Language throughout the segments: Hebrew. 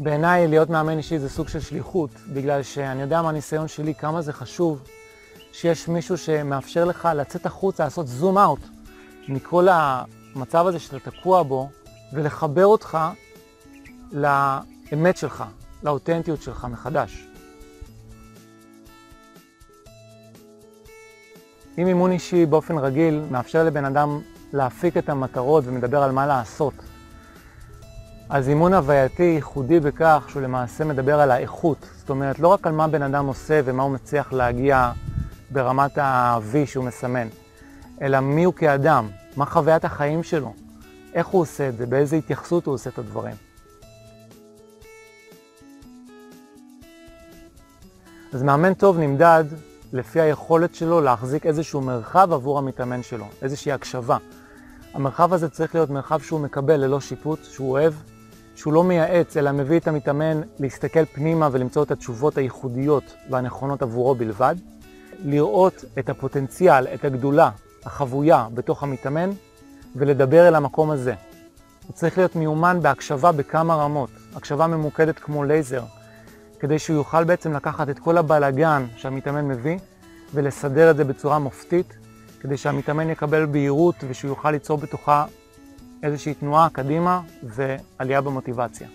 בעיניי להיות מאמן אישי זה סוג של שליחות, בגלל שאני יודע מהניסיון שלי כמה זה חשוב שיש מישהו שמאפשר לך לצאת החוצה, לעשות זום אאוט מכל המצב הזה שאתה תקוע בו, ולחבר אותך לאמת שלך, לאותנטיות שלך מחדש. אם אימון אישי באופן רגיל מאפשר לבן אדם להפיק את המטרות ומדבר על מה לעשות, אז אימון הווייתי ייחודי בכך שהוא למעשה מדבר על האיכות. זאת אומרת, לא רק על מה בן אדם עושה ומה הוא מצליח להגיע ברמת ה-V שהוא מסמן, אלא מי הוא כאדם, מה חוויית החיים שלו, איך הוא עושה את זה, באיזה התייחסות הוא עושה את הדברים. אז מאמן טוב נמדד לפי היכולת שלו להחזיק איזשהו מרחב עבור המתאמן שלו, איזושהי הקשבה. המרחב הזה צריך להיות מרחב שהוא מקבל ללא שיפוט, שהוא אוהב, שהוא לא מייעץ, אלא מביא את המתאמן להסתכל פנימה ולמצוא את התשובות הייחודיות והנכונות עבורו בלבד. לראות את הפוטנציאל, את הגדולה, החבויה בתוך המתאמן, ולדבר אל המקום הזה. הוא צריך להיות מיומן בהקשבה בכמה רמות, הקשבה ממוקדת כמו לייזר, כדי שהוא יוכל בעצם לקחת את כל הבלגן שהמתאמן מביא, ולסדר את זה בצורה מופתית, כדי שהמתאמן יקבל בהירות ושהוא יוכל ליצור בתוכה איזושהי תנועה קדימה ועלייה במוטיבציה.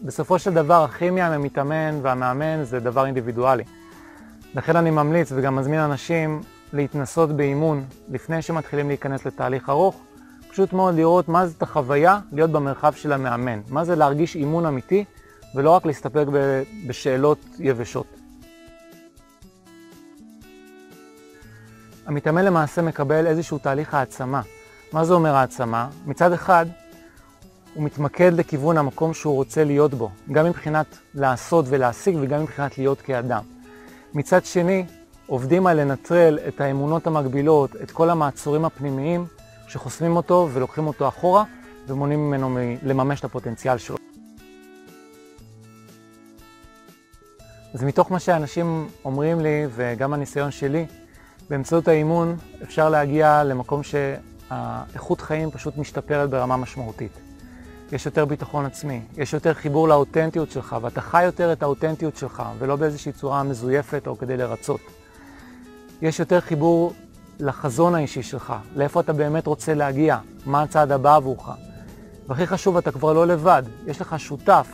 בסופו של דבר, הכימיה עם המתאמן והמאמן זה דבר אינדיבידואלי. לכן אני ממליץ וגם מזמין אנשים להתנסות באימון לפני שמתחילים להיכנס לתהליך ארוך, פשוט מאוד לראות מה זאת החוויה להיות במרחב של המאמן, מה זה להרגיש אימון אמיתי ולא רק להסתפק בשאלות יבשות. המתאמן למעשה מקבל איזשהו תהליך העצמה. מה זה אומר העצמה? מצד אחד, הוא מתמקד לכיוון המקום שהוא רוצה להיות בו, גם מבחינת לעשות ולהשיג וגם מבחינת להיות כאדם. מצד שני, עובדים על לנטרל את האמונות המגבילות, את כל המעצורים הפנימיים שחוסמים אותו ולוקחים אותו אחורה ומונעים ממנו לממש את הפוטנציאל שלו. אז מתוך מה שאנשים אומרים לי וגם הניסיון שלי, באמצעות האימון אפשר להגיע למקום שהאיכות חיים פשוט משתפרת ברמה משמעותית. יש יותר ביטחון עצמי, יש יותר חיבור לאותנטיות שלך, ואתה חי יותר את האותנטיות שלך, ולא באיזושהי צורה מזויפת או כדי לרצות. יש יותר חיבור לחזון האישי שלך, לאיפה אתה באמת רוצה להגיע, מה הצעד הבא עבורך. והכי חשוב, אתה כבר לא לבד, יש לך שותף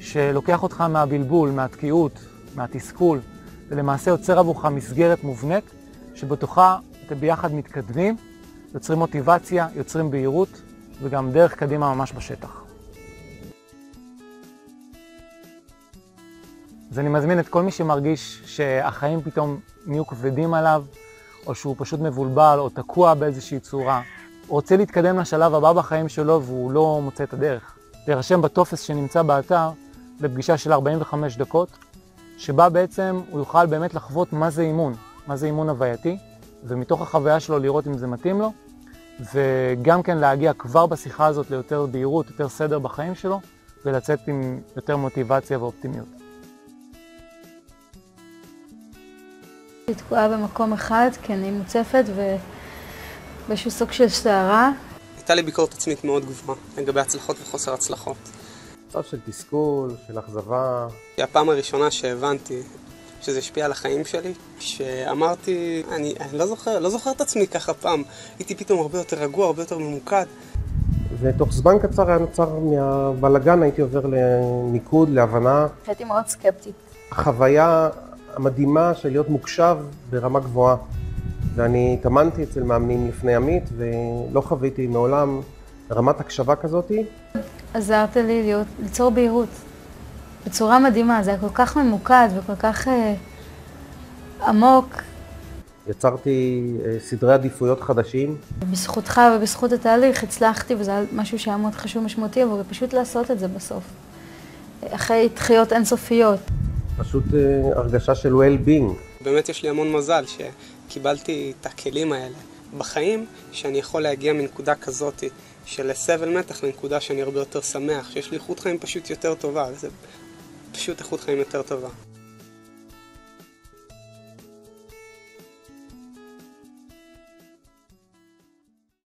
שלוקח אותך מהבלבול, מהתקיעות, מהתסכול, ולמעשה יוצר עבורך מסגרת מובנית, שבתוכה אתם ביחד מתקדמים, יוצרים מוטיבציה, יוצרים בהירות, וגם דרך קדימה ממש בשטח. אז אני מזמין את כל מי שמרגיש שהחיים פתאום נהיו כבדים עליו, או שהוא פשוט מבולבל או תקוע באיזושהי צורה, או רוצה להתקדם לשלב הבא בחיים שלו והוא לא מוצא את הדרך. להירשם בטופס שנמצא באתר לפגישה של 45 דקות, שבה בעצם הוא יוכל באמת לחוות מה זה אימון, מה זה אימון הווייתי, ומתוך החוויה שלו לראות אם זה מתאים לו, וגם כן להגיע כבר בשיחה הזאת ליותר בהירות, יותר סדר בחיים שלו, ולצאת עם יותר מוטיבציה ואופטימיות. אני תקועה במקום אחד, כי אני מוצפת ובאיזשהו סוג של סערה. הייתה לי ביקורת עצמית מאוד גבוהה, לגבי הצלחות וחוסר הצלחות. מצב של תסכול, של אכזבה. הפעם הראשונה שהבנתי שזה השפיע על החיים שלי, שאמרתי, אני לא זוכר את עצמי ככה פעם. הייתי פתאום הרבה יותר רגוע, הרבה יותר ממוקד. ותוך זמן קצר היה נוצר מהבלגן, הייתי עובר למיקוד, להבנה. הייתי מאוד סקפטית. החוויה המדהימה של להיות מוקשב ברמה גבוהה. ואני התאמנתי אצל מאמנים לפני עמית, ולא חוויתי מעולם רמת הקשבה כזאת. עזרת לי ליצור בהירות. בצורה מדהימה, זה היה כל כך ממוקד וכל כך עמוק. יצרתי סדרי עדיפויות חדשים. בזכותך ובזכות התהליך הצלחתי, וזה היה משהו שהיה מאוד חשוב משמעותי, אבל פשוט לעשות את זה בסוף. אחרי דחיות אינסופיות. פשוט הרגשה של well-being. באמת יש לי המון מזל שקיבלתי את הכלים האלה בחיים, שאני יכול להגיע מנקודה כזאת של סבל מתח לנקודה שאני הרבה יותר שמח, שיש לי איכות חיים פשוט יותר טובה, וזה פשוט איכות חיים יותר טובה.